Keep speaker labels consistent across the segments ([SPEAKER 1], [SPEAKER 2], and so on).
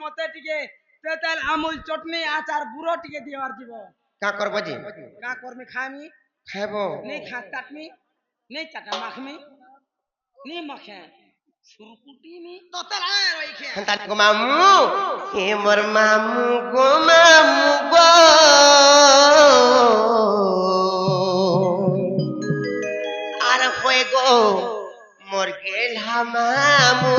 [SPEAKER 1] মতে টিকে তেল আমুল চটনি আচার বুড়ো টিকে দিয়ে আর দিব
[SPEAKER 2] কা করব জি
[SPEAKER 1] কা করমি খামি
[SPEAKER 2] খাবো
[SPEAKER 1] নেই খা চাটনি নেই চাটা মাখমি নেই মাখে সুরকুটি মি তো তেল আয় রই খে
[SPEAKER 2] তার গো মামু এ মোর মামু গো মামু গো আর হয়ে গো মোর গেল মামু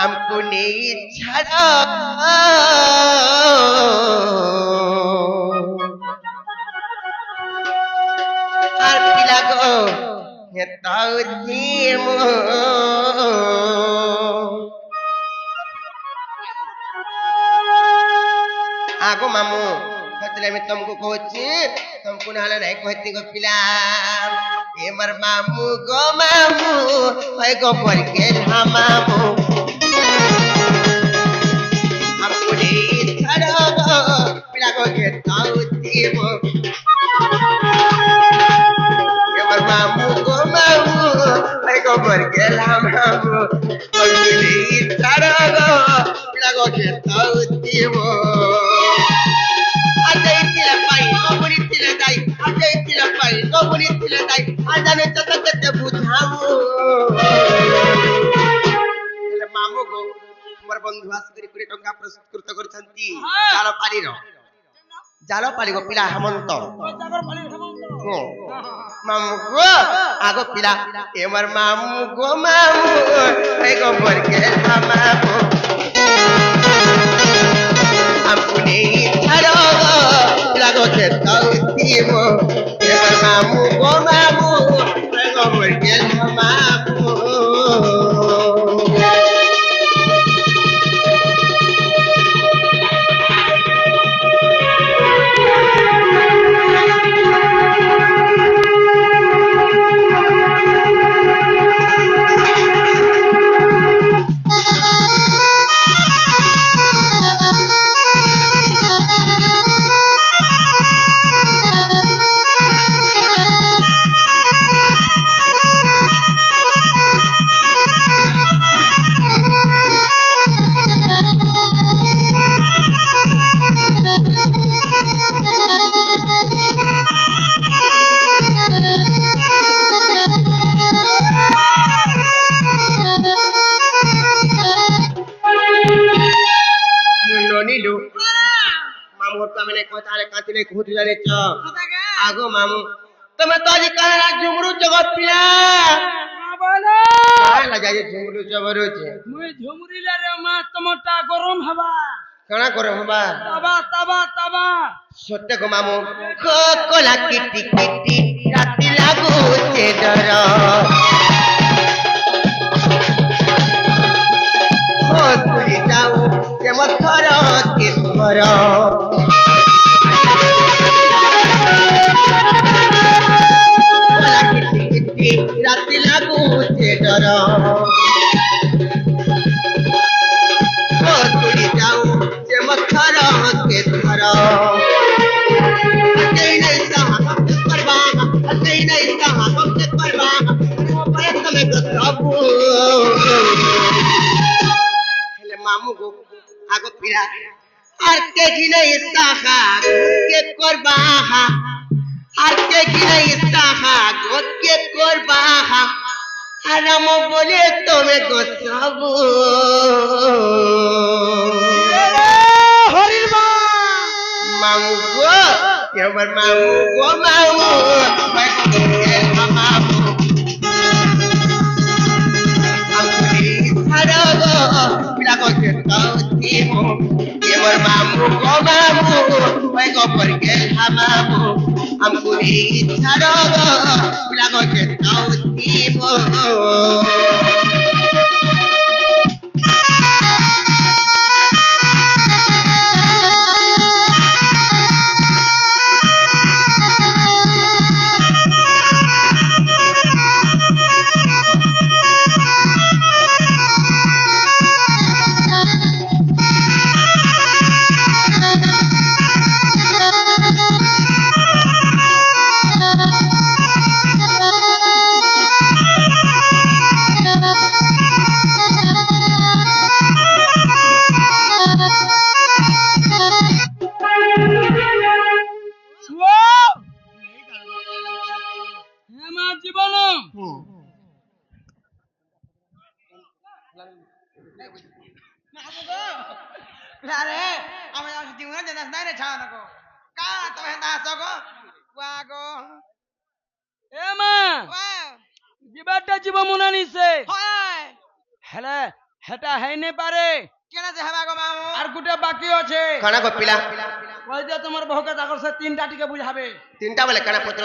[SPEAKER 2] हमको नहीं छड़ा আর পিলা গো হেতাও দিম আগো মামু হতলে আমি तुमको কইছি तुमको নালে নাই কইতে গো পিলা এমার মামু গো মামু হয় গো পর গেল মামু Pilago que tal tipo que mamu go mamu ay go porque la mamu olvidé tarago Pilago que tal tipo ajay tila pai no boniti la dai ajay tila pai no boniti la dai ajane tata tata budhamu ele mamu go আমার বন্ধু আসকরি 20 টাকা প্রস্তুত করছন্তি জাল পালি গো পিলা হেমন্ত মামু গো আগো পিলা এমার মামু গো মামু এই গো বরকে মামু আমকুনি ছাড়ো পিলা গো কে তাও দিব এমার মামু গো মামু এই গো বরকে মামু আগো মামু তুমি তো আজ কারা ঝুমরু জগৎ পিলা
[SPEAKER 1] বলো
[SPEAKER 2] কালা যাই ঝুমরু জবর হচ্ছে
[SPEAKER 1] মুই ঝুমরিলে রে মা তোমারটা গরম হবা
[SPEAKER 2] কানা করে বাবা
[SPEAKER 1] তাবা তাবা তাবা
[SPEAKER 2] সত্য গো মামু কোলা কিটি কিটি রাতি লাগুছে ডর ও তুই যাও কেমন থর কে থর রাতি লাগুছে ডর তুই যাও যে মথর কে ধর নাই সাহা করবা নাই সাহা করবা তুমি গতবু হেলে মামু গো আগো পিরা আর কে নাই সাহা কে করবা আর কে নাই সাহা কে করবা আরাম বলে তুমি গতবু
[SPEAKER 1] হরির মা
[SPEAKER 2] মামু গো আমার মামু গো মামু মামু আমি ছাড়ো গো পিলা করতে তাও দিব আমার মামু গো মামু ওই গো পরকে মামু আমি ছাড়ো গো পিলা করতে তাও দিব
[SPEAKER 1] হে মা জীবন
[SPEAKER 3] আরে আমি জীবনে জানাস নাই রে ছাড়া নাকো কা তুমি দাস গো ওয়া গো
[SPEAKER 1] এ মা
[SPEAKER 3] ওয়া
[SPEAKER 1] জীবাটা জীব মনে নিছে
[SPEAKER 3] হয়
[SPEAKER 1] হেলে হেটা হইনে পারে
[SPEAKER 3] কেন যে হবা গো মামু
[SPEAKER 1] আর গুটে বাকি আছে
[SPEAKER 2] কানা গো পিলা
[SPEAKER 1] ওই যে তোমার বহুকে তাকর সে তিনটা টিকে বুঝাবে
[SPEAKER 2] তিনটা বলে কানা পত্র